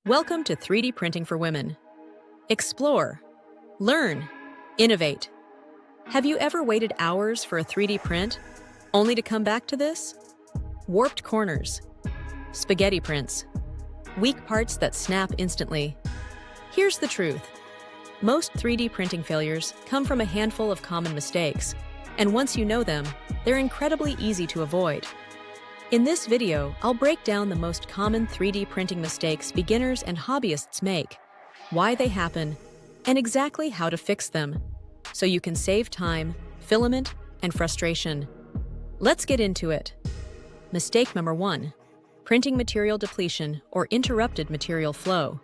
Welcome to 3D Printing for Women. Explore, learn, innovate. Have you ever waited hours for a 3D print, only to come back to this? Warped corners, spaghetti prints, weak parts that snap instantly. Here's the truth. Most 3D printing failures come from a handful of common mistakes, and once you know them, they're incredibly easy to avoid. In this video, I'll break down the most common 3D printing mistakes beginners and hobbyists make, why they happen, and exactly how to fix them, so you can save time, filament, and frustration. Let's get into it. Mistake number 1. Printing material depletion or interrupted material flow.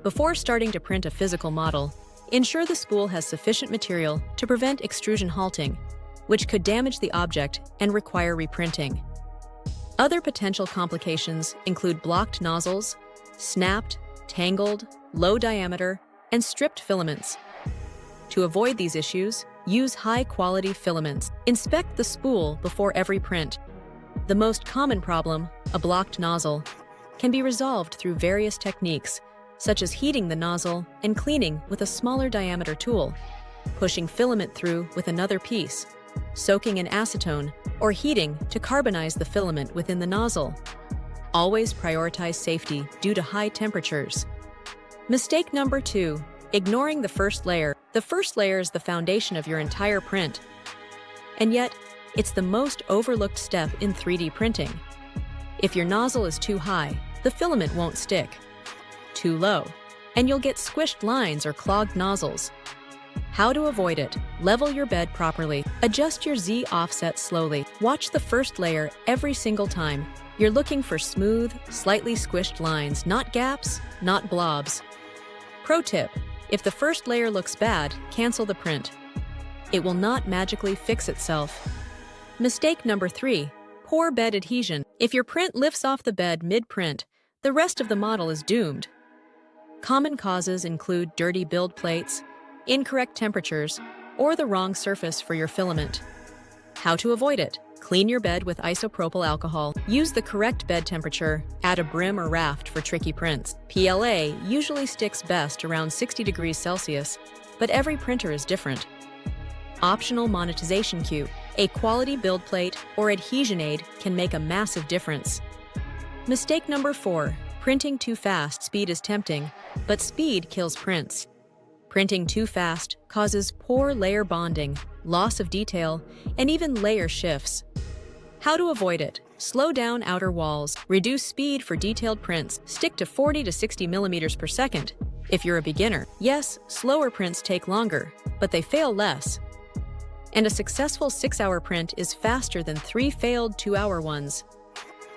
Before starting to print a physical model, ensure the spool has sufficient material to prevent extrusion halting, which could damage the object and require reprinting. Other potential complications include blocked nozzles, snapped, tangled, low diameter, and stripped filaments. To avoid these issues, use high-quality filaments. Inspect the spool before every print. The most common problem, a blocked nozzle, can be resolved through various techniques, such as heating the nozzle and cleaning with a smaller diameter tool, pushing filament through with another piece, soaking in acetone, or heating to carbonize the filament within the nozzle. Always prioritize safety due to high temperatures. Mistake number 2. Ignoring the first layer. The first layer is the foundation of your entire print. And yet, it's the most overlooked step in 3D printing. If your nozzle is too high, the filament won't stick. Too low, and you'll get squished lines or clogged nozzles. How to avoid it? Level your bed properly. Adjust your Z offset slowly. Watch the first layer every single time. You're looking for smooth, slightly squished lines, not gaps, not blobs. Pro tip: if the first layer looks bad, cancel the print. It will not magically fix itself. Mistake number 3. Poor bed adhesion. If your print lifts off the bed mid-print, the rest of the model is doomed. Common causes include dirty build plates, incorrect temperatures, or the wrong surface for your filament. How to avoid it? Clean your bed with isopropyl alcohol. Use the correct bed temperature. Add a brim or raft for tricky prints. PLA usually sticks best around 60 degrees Celsius, but every printer is different. Optional monetization cue. A quality build plate or adhesion aid can make a massive difference. Mistake number 4. Printing too fast. Speed is tempting, but speed kills prints. Printing too fast causes poor layer bonding, loss of detail, and even layer shifts. How to avoid it? Slow down outer walls, reduce speed for detailed prints, stick to 40 to 60 millimeters per second. If you're a beginner, yes, slower prints take longer, but they fail less. And a successful 6-hour print is faster than 3 failed 2-hour ones.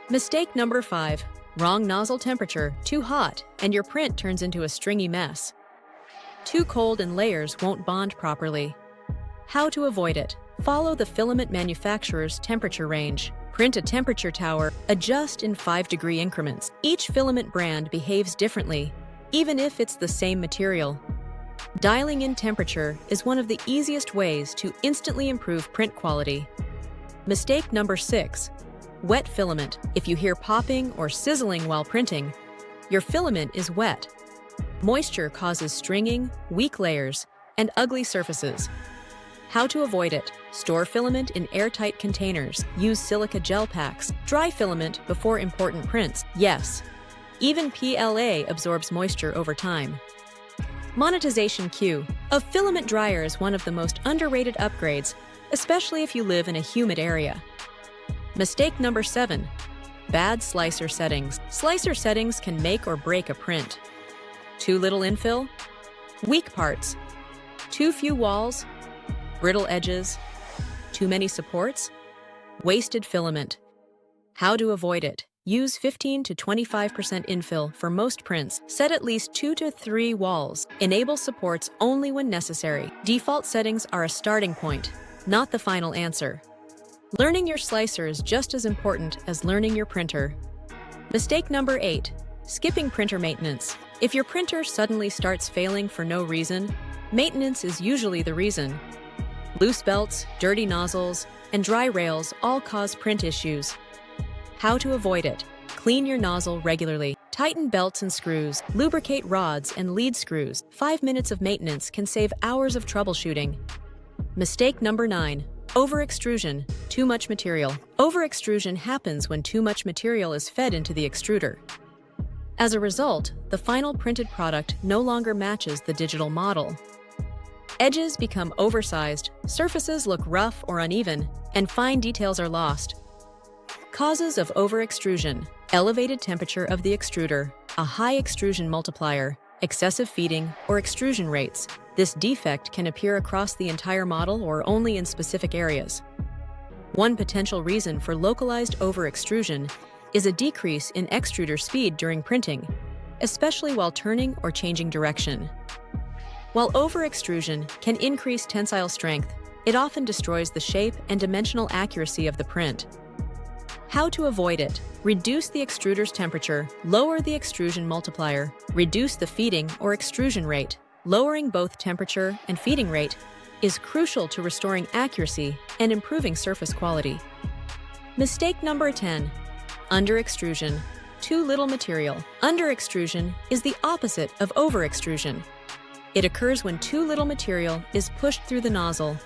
Mistake number 5. Wrong nozzle temperature. Too hot, and your print turns into a stringy mess. Too cold and layers won't bond properly. How to avoid it? Follow the filament manufacturer's temperature range. Print a temperature tower. Adjust in 5-degree increments. Each filament brand behaves differently, even if it's the same material. Dialing in temperature is one of the easiest ways to instantly improve print quality. Mistake number 6. Wet filament. If you hear popping or sizzling while printing, your filament is wet. Moisture causes stringing, weak layers, and ugly surfaces. How to avoid it? Store filament in airtight containers. Use silica gel packs. Dry filament before important prints. Yes, even PLA absorbs moisture over time. Monetization cue. A filament dryer is one of the most underrated upgrades, especially if you live in a humid area. Mistake number 7. Bad slicer settings. Slicer settings can make or break a print. Too little infill, weak parts, too few walls, brittle edges, too many supports, wasted filament. How to avoid it? Use 15 to 25% infill for most prints. Set at least 2 to 3 walls. Enable supports only when necessary. Default settings are a starting point, not the final answer. Learning your slicer is just as important as learning your printer. Mistake number 8. Skipping printer maintenance. If your printer suddenly starts failing for no reason, maintenance is usually the reason. Loose belts, dirty nozzles, and dry rails all cause print issues. How to avoid it? Clean your nozzle regularly. Tighten belts and screws, lubricate rods and lead screws. 5 minutes of maintenance can save hours of troubleshooting. Mistake number 9. Over-extrusion. Too much material. Over-extrusion happens when too much material is fed into the extruder. As a result, the final printed product no longer matches the digital model. Edges become oversized, surfaces look rough or uneven, and fine details are lost. Causes of over-extrusion: elevated temperature of the extruder, a high extrusion multiplier, excessive feeding, or extrusion rates. This defect can appear across the entire model or only in specific areas. One potential reason for localized over-extrusion is a decrease in extruder speed during printing, especially while turning or changing direction. While over-extrusion can increase tensile strength, it often destroys the shape and dimensional accuracy of the print. How to avoid it: reduce the extruder's temperature, lower the extrusion multiplier, reduce the feeding or extrusion rate. Lowering both temperature and feeding rate is crucial to restoring accuracy and improving surface quality. Mistake number 10. Under-extrusion. Too little material. Under-extrusion is the opposite of over-extrusion. It occurs when too little material is pushed through the nozzle.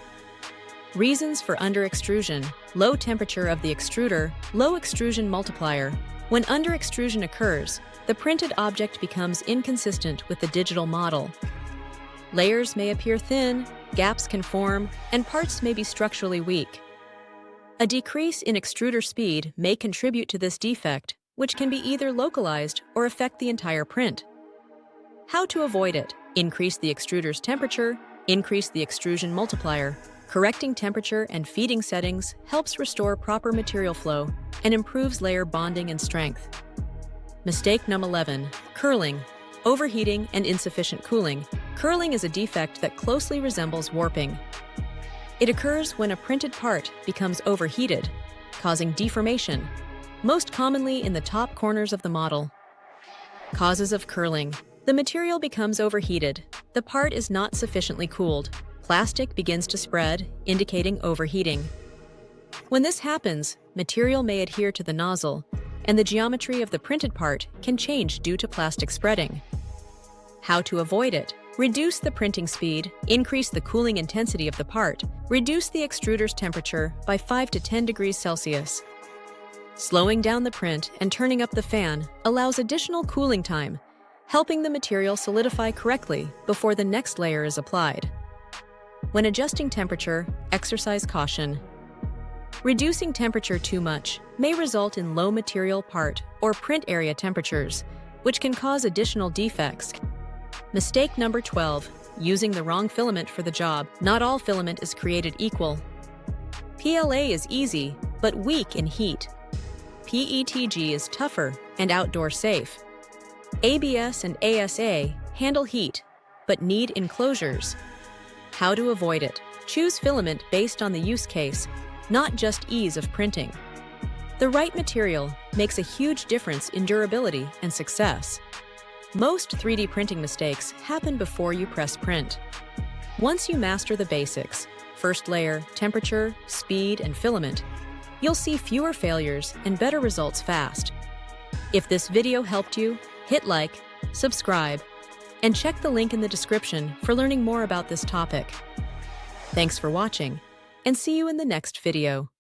Reasons for under-extrusion: low temperature of the extruder, low extrusion multiplier. When under-extrusion occurs, the printed object becomes inconsistent with the digital model. Layers may appear thin, gaps can form, and parts may be structurally weak. A decrease in extruder speed may contribute to this defect, which can be either localized or affect the entire print. How to avoid it: increase the extruder's temperature, increase the extrusion multiplier. Correcting temperature and feeding settings helps restore proper material flow and improves layer bonding and strength. Mistake number 11. Curling. Overheating and insufficient cooling. Curling is a defect that closely resembles warping. It occurs when a printed part becomes overheated, causing deformation, most commonly in the top corners of the model. Causes of curling: the material becomes overheated, the part is not sufficiently cooled, plastic begins to spread, indicating overheating. When this happens, material may adhere to the nozzle, and the geometry of the printed part can change due to plastic spreading. How to avoid it: reduce the printing speed, increase the cooling intensity of the part, reduce the extruder's temperature by 5 to 10 degrees Celsius. Slowing down the print and turning up the fan allows additional cooling time, helping the material solidify correctly before the next layer is applied. When adjusting temperature, exercise caution. Reducing temperature too much may result in low material part or print area temperatures, which can cause additional defects. Mistake number 12. Using the wrong filament for the job. Not all filament is created equal. PLA is easy, but weak in heat. PETG is tougher and outdoor safe. ABS and ASA handle heat, but need enclosures. How to avoid it: choose filament based on the use case, not just ease of printing. The right material makes a huge difference in durability and success. Most 3D printing mistakes happen before you press print. Once you master the basics, first layer, temperature, speed, and filament, you'll see fewer failures and better results fast. If this video helped you, hit like, subscribe, and check the link in the description for learning more about this topic. Thanks for watching, and see you in the next video.